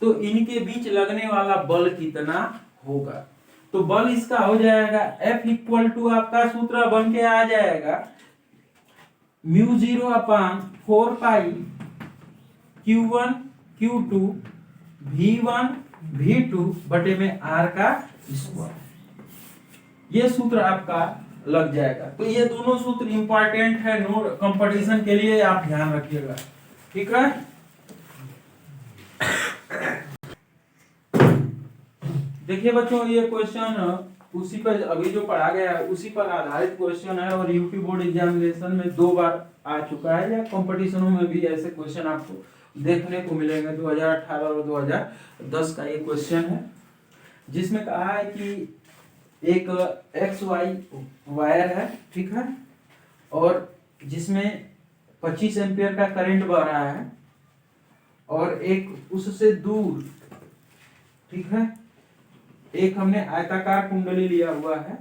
तो इनके बीच लगने वाला बल कितना होगा? तो बल इसका हो जाएगा F इक्वल टू, आपका सूत्र बन के आ जाएगा μ0/4 Q1 Q2 V1 V2 बटे में R का स्क्वायर। ये सूत्र आपका लग जाएगा। तो ये दोनों सूत्र इंपॉर्टेंट है, नोट कंपटीशन के लिए आप ध्यान रखिएगा, ठीक है। देखिए बच्चों, ये क्वेश्चन उसी पर अभी जो पढ़ा गया है उसी पर आधारित क्वेश्चन है, और यूपी बोर्ड एग्जामिनेशन में 2 बार आ चुका है, या कंपटीशनों में भी ऐसे क्वेश्चन आपको देखने को मिलेंगे। 2018 और 2010 का ये क्वेश्चन है, जिसमें कहा है कि एक XY वायर है, ठीक है, और जिसमें 25 एम्पियर का करंट बह रहा है, और एक उससे दूर, ठीक है, एक हमने आयताकार कुंडली लिया हुआ है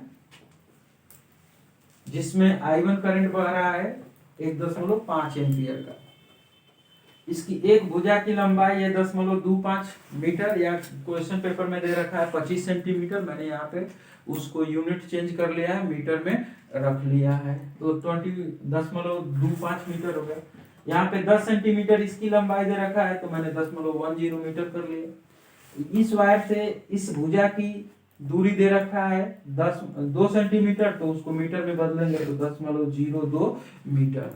जिसमें I1 करंट बह रहा है 1.5 एम्पियर का। इसकी एक भुजा की लंबाई है 10.25 मीटर, या क्वेश्चन पेपर में दे रखा है 25 सेंटीमीटर। मैंने यहाँ पे उसको यूनिट चेंज कर लिया है, मीटर में रख लिया है, तो 10.25 मीटर हो गया। यहाँ पे 10 सेंटीमीटर इसकी लंबाई दे रखा है, तो मैंने 10.10 मीटर कर लिया। इस वायर से इस भुजा की दूरी दे रखा है 2 सेंटीमीटर, तो उसको मीटर में बदलेंगे तो 10.02 मीटर।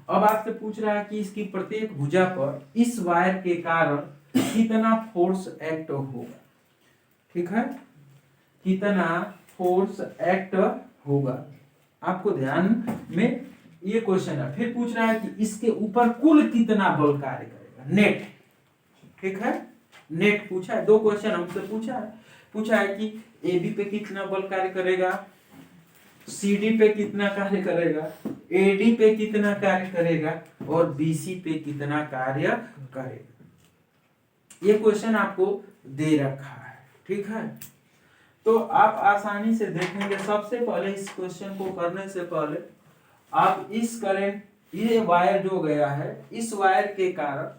अब आपसे पूछ रहा है कि इसकी प्रत्येक भुजा पर इस वायर के कारण कितना फोर्स एक्ट होगा, ठीक है, कितना फोर्स एक्ट होगा। आपको ध्यान में ये क्वेश्चन है। फिर पूछ रहा है कि इसके ऊपर कुल कितना बल कार्य करेगा, नेट, ठीक है, नेट पूछा है। 2 क्वेश्चन हमसे पूछा है कि AB पे कितना बल कार्य करेगा, CD पे कितना कार्य करेगा, AD पे कितना कार्य करेगा, और BC पे कितना कार्य करेगा। ये क्वेश्चन आपको दे रखा है, ठीक है। तो आप आसानी से देखेंगे। सबसे पहले इस क्वेश्चन को करने से पहले आप इस करंट, ये वायर जो गया है, इस वायर के कारण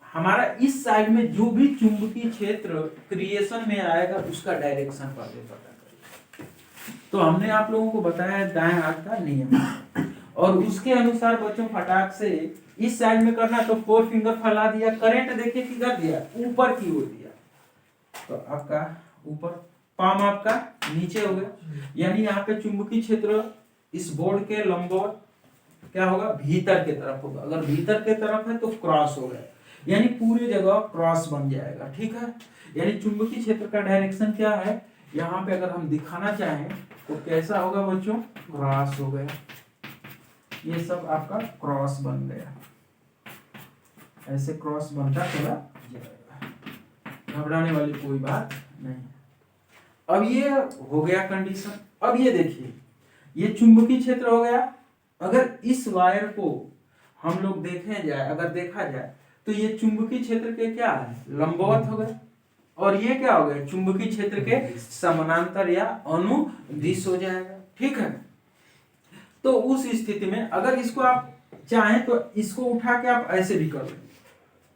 हमारा इस साइड में जो भी चुंबकीय क्षेत्र क्रिएशन में आएगा उसका डायरेक्शन पहले पता करें। तो हमने आप लोगों को बताया दाएं हाथ का नियम, और उसके अनुसार बच्चों फटाक से इस साइड में करना, तो 4 फिंगर फैला दिया, करंट देखिए किधर दिया, ऊपर की ओर दिया, तो आपका ऊपर, पाम आपका नीचे हो गया, यानी यहाँ पे चुंबकीय क्षेत्र इस बोर्ड के लंबवत क्या होगा, भीतर के तरफ होगा। अगर भीतर के तरफ है तो क्रॉस हो गया, यानी पूरी जगह क्रॉस बन जाएगा, ठीक है। यानी चुंबकीय क्षेत्र का डायरेक्शन क्या है, यहाँ पे अगर हम दिखाना चाहें तो कैसा होगा बच्चों, क्रॉस हो गया, ये सब आपका क्रॉस बन गया, ऐसे क्रॉस बनता चला जाएगा, घबराने वाली कोई बात नहीं। अब ये हो गया कंडीशन। अब ये देखिए, ये चुंबकीय क्षेत्र हो गया। अगर इस वायर को हम लोग अगर देखा जाए तो ये चुंबकीय क्षेत्र के क्या है, लंबवत हो गए, और ये क्या हो गया, चुंबकीय क्षेत्र के समानांतर या अनुदिश हो जाएगा, ठीक है। तो उस स्थिति में अगर इसको आप चाहें तो इसको उठा के आप ऐसे भी कर लेंगे,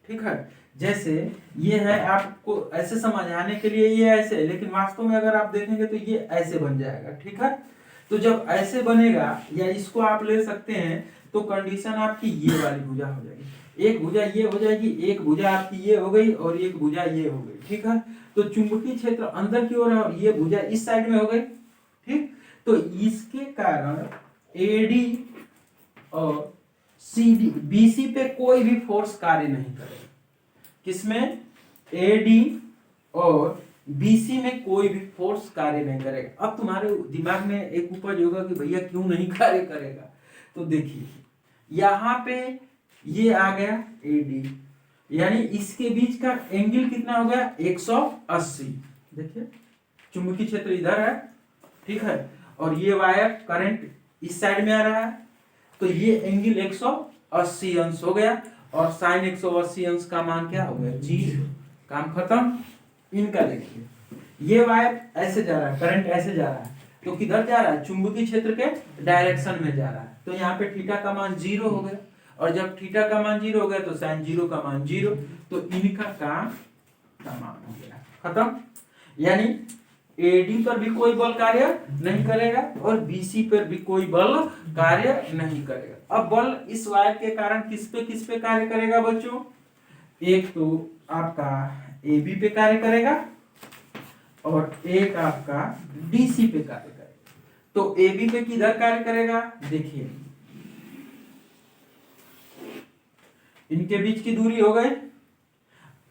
ठीक है। जैसे ये है, आपको ऐसे समझाने के लिए ये ऐसे है, लेकिन वास्तव में अगर आप देखेंगे तो ये ऐसे बन जाएगा, ठीक है। तो जब ऐसे बनेगा, या इसको आप ले सकते हैं, तो कंडीशन आपकी ये वाली भुजा हो जाएगी, एक भुजा ये हो जाएगी, एक भुजा आपकी ये हो गई, और एक भुजा ये हो गई, ठीक है। तो चुंबकीय क्षेत्र अंदर की ओर है और ये भुजा इस साइड में हो गई, ठीक। तो इसके कारण एडी और सीडी, बीसी पे कोई भी फोर्स कार्य नहीं करेगा। किसमें, एडी और बीसी में कोई भी फोर्स कार्य नहीं करेगा। अब तुम्हारे दिमाग में एक उपज होगा कि भैया क्यों नहीं कार्य करेगा, तो देखिए यहाँ पे ये आ गया एडी, यानी इसके बीच का एंगल कितना हो गया, 180। देखिए चुंबकीय क्षेत्र इधर है, ठीक है, और ये वायर करंट इस साइड में आ रहा है, तो ये एंगल 180 अंश हो गया, और साइन 180 अंश का मान क्या हो गया, 0। काम खत्म। इनका देखिए, ये वायर ऐसे जा रहा है, करंट ऐसे जा रहा है, तो किधर जा रहा है, चुंबकीय क्षेत्र के डायरेक्शन में जा रहा है, तो यहाँ पे थीटा का मान 0 हो गया, और जब थीटा का मान 0 हो गया तो साइन 0 का मान 0, तो इनका काम तमाम हो गया, खत्म। यानी एडी पर भी कोई बल कार्य नहीं करेगा और बीसी पर भी कोई बल कार्य नहीं करेगा। अब बल इस वायर के कारण किस पे कार्य करेगा बच्चों, एक तो आपका एबी पे कार्य करेगा और एक आपका डीसी पे कार्य करेगा। तो एबी पे किधर कार्य करेगा, देखिए इनके बीच की दूरी हो गई,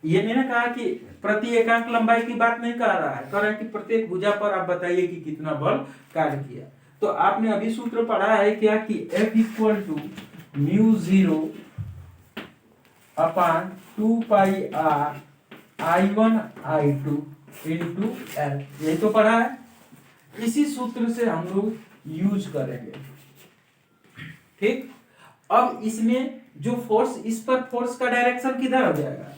ये मैंने कहा कि प्रति एकांक लंबाई की बात नहीं कर रहा है, कह रहा है कि प्रत्येक भुजा पर आप बताइए कि कितना बल कार्य किया। तो आपने अभी सूत्र पढ़ा है क्या कि F equal to mu 0 upon 2 pi R I1 I2 into L, यही तो पढ़ा है। इसी सूत्र से हम लोग यूज करेंगे, ठीक। अब इसमें जो फोर्स, इस पर फोर्स का डायरेक्शन किधर हो जाएगा,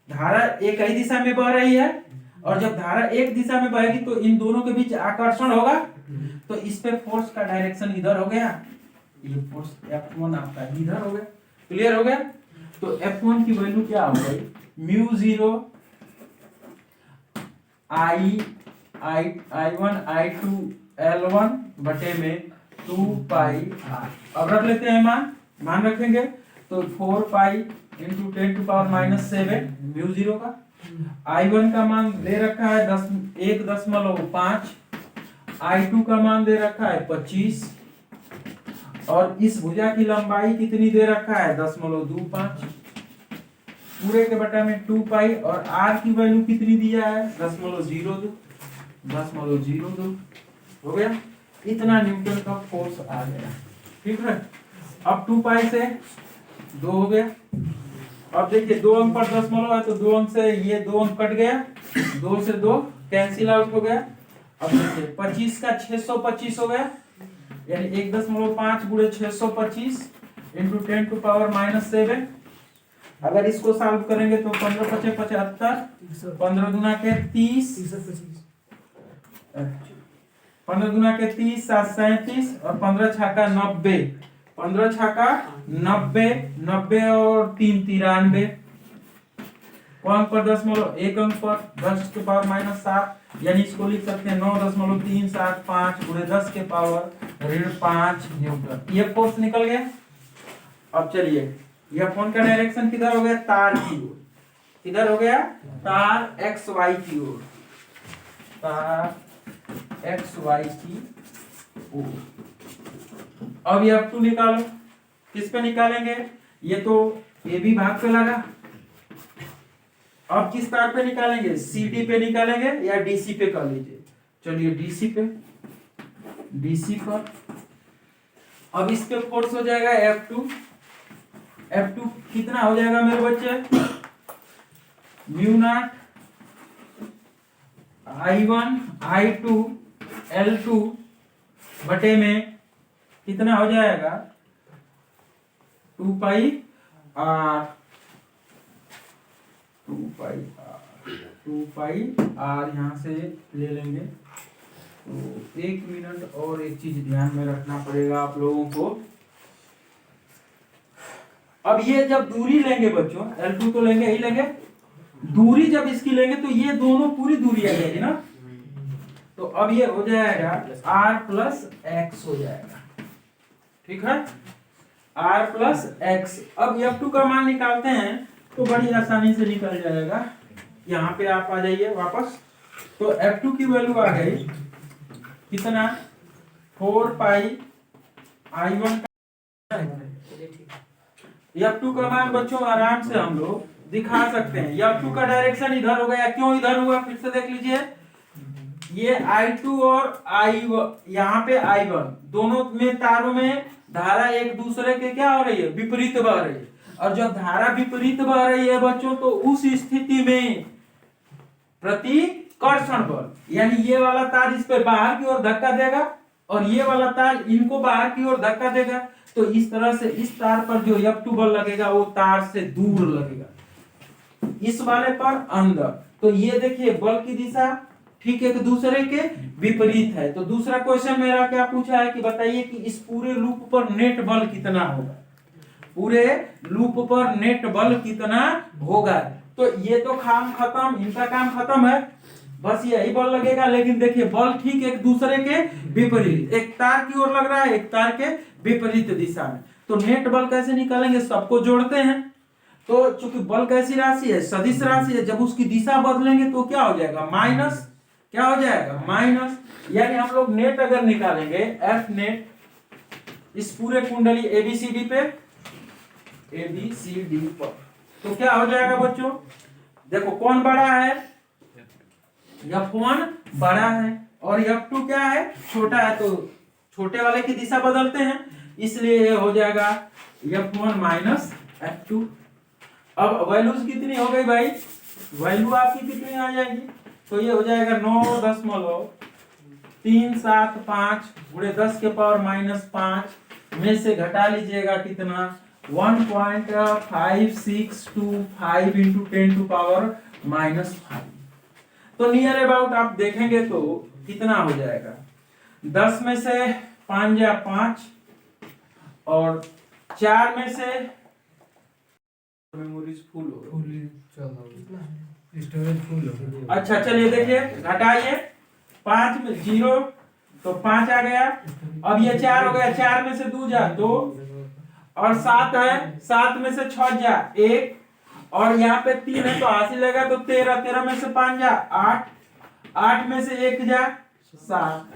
धारा एक ही दिशा में बह रही है, और जब धारा एक दिशा में बहेगी तो इन दोनों के बीच आकर्षण होगा, तो इस पे फोर्स का डायरेक्शन इधर हो गया, ये फोर्स F1 आपका इधर हो गया, क्लियर हो गया। तो F1 की वैल्यू क्या हो गई, म्यू 0 I1 I2 L1 बटे में 2 पाई R। अब रख लेते हैं मान रखेंगे, तो 4 pi into 10 to power -7 mu 0 का। I1 का मान दे रखा है 1.5, I2 का मान दे रखा है 25, और इस भुजा की लंबाई कितनी दे रखा है 0.25, पूरे के बटा में 2 पाई, और R की वैल्यू कितनी दिया है 0.02 हो गया। इतना न्यूटन का फोर्स आ गया, ठीक है। अब 2 पाई से 2 हो गया। अब देखिए 2 अंक पर दशमलव है, तो 2 अंक से ये 2 अंक कट गया, 2 से 2 कैंसिल आउट हो गया। अब देखिए 25 का 625 हो गया, यानी 1.5 गुणे 625 इंटू 10 टू पावर -7। अगर इसको सॉल्व करेंगे तो 15 × 5 = 75, 15 दूना के 30, 15 दूना के 30, 7 37, और 15 छाका 90, 15 छाका 90, 90 और 3 93। अंक पर दशमलव, एक अंक पर 10 के पावर -7, यानी इसको लिख सकते हैं 9.375 × 10 के पावर ऋण 5 न्यूटन। ये फोर्स निकल गया। अब चलिए यह फोन का डायरेक्शन किधर हो गया, तार की ओर। किधर हो गया, तार एक्स वाई की ओर, तार एक्स वाई की ओर। अब ये F2 निकालो, किस पे निकालेंगे, ये तो ए बी भाग पे लगा। अब किस तार पे निकालेंगे, CD पे निकालेंगे या DC पे कर लीजिए। चलिए DC पे, DC पर। अब इस पे फोर्स हो जाएगा F2। F2 कितना हो जाएगा मेरे बच्चे, mu naught I1 I2 L2 बटे में कितना हो जाएगा, 2 पाई R, 2 पाई R यहाँ से ले लेंगे। तो 1 मिनट और एक चीज ध्यान में रखना पड़ेगा आप लोगों को। अब ये जब दूरी लेंगे बच्चों, L2 तो लेंगे ही लेंगे, दूरी जब इसकी लेंगे तो ये दोनों पूरी दूरी आ जाएगी ना। तो अब ये हो जाएगा R प्लस एक्स हो जाएगा, ठीक है, R प्लस एक्स। अब F2 का मान निकालते हैं तो बड़ी आसानी से निकल जाएगा। यहाँ पे आप आ जाइए वापस। तो F2 की वैल्यू आ गई कितना, 4 पाई I1 का। F2 का मान बच्चों आराम से हम लोग दिखा सकते हैं। F2 का डायरेक्शन इधर हो गया, क्यों इधर हुआ फिर से देख लीजिए। ये I2 और I1, यहाँ पे I1, दोनों में तारों में धारा एक दूसरे के क्या हो रही है, विपरीत बह रही है। और जब धारा विपरीत बह रही है बच्चों तो उस स्थिति में प्रतिकर्षण बल, यानी ये वाला तार इस पे बाहर की ओर धक्का देगा और ये वाला तार इनको बाहर की ओर धक्का देगा। तो इस तरह से इस तार पर जो F2 बल लगेगा वो तार से दूर लगेगा, इस वाले पर अंदर। तो ये देखिए बल की दिशा ठीक एक दूसरे के विपरीत है। तो दूसरा क्वेश्चन मेरा क्या पूछा है कि बताइए कि इस पूरे लूप पर नेट बल कितना होगा, पूरे लूप पर नेट बल कितना होगा। तो ये तो काम खत्म, इनका काम खत्म है, बस यही बल लगेगा। लेकिन देखिए बल ठीक एक दूसरे के विपरीत, एक तार की ओर लग रहा है, एक तार के विपरीत दिशा में। तो नेट बल कैसे निकालेंगे, सबको जोड़ते हैं। तो चूंकि बल कैसी राशि है, सदिश राशि है, जब उसकी दिशा बदलेंगे तो क्या हो जाएगा, माइनस। क्या हो जाएगा, माइनस। यानी हम लोग नेट अगर निकालेंगे एफ नेट इस पूरे कुंडली ABCD पे, ABCD पर, तो क्या हो जाएगा बच्चों, देखो कौन बड़ा है, F1 बड़ा है और F2 क्या है, छोटा है। तो छोटे वाले की दिशा बदलते हैं, इसलिए ये हो जाएगा F1 माइनस F2। अब वैल्यूज कितनी हो गई भाई, वैल्यू आपकी कितनी आ जाएगी, तो ये हो जाएगा 9.375 गुणे 10 के पावर -5 में से घटा लीजिएगा कितना, 1.5625 इंटू 10 टू पावर -5। तो नियर अबाउट आप देखेंगे तो कितना हो जाएगा, 10 में से 5 या 5 और 4 में से मेमोरीज फुल हो, स्टोरेज फुल हो। अच्छा चलिए देखिए घटाइए, 5 में 0 तो 5 आ गया। अब ये 4 हो गया, 4 में से 2 जा 2 और 7 है, 7 में से 6 जा 1 और यहाँ पे 3 है तो हासिल लेगा तो 13, 13 में से 5 जा 8, 8 में से 1 जा 7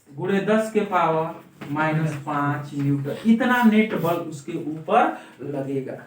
गुणे 10 के पावर -5 न्यूटन। इतना नेट बल उसके ऊपर लगेगा।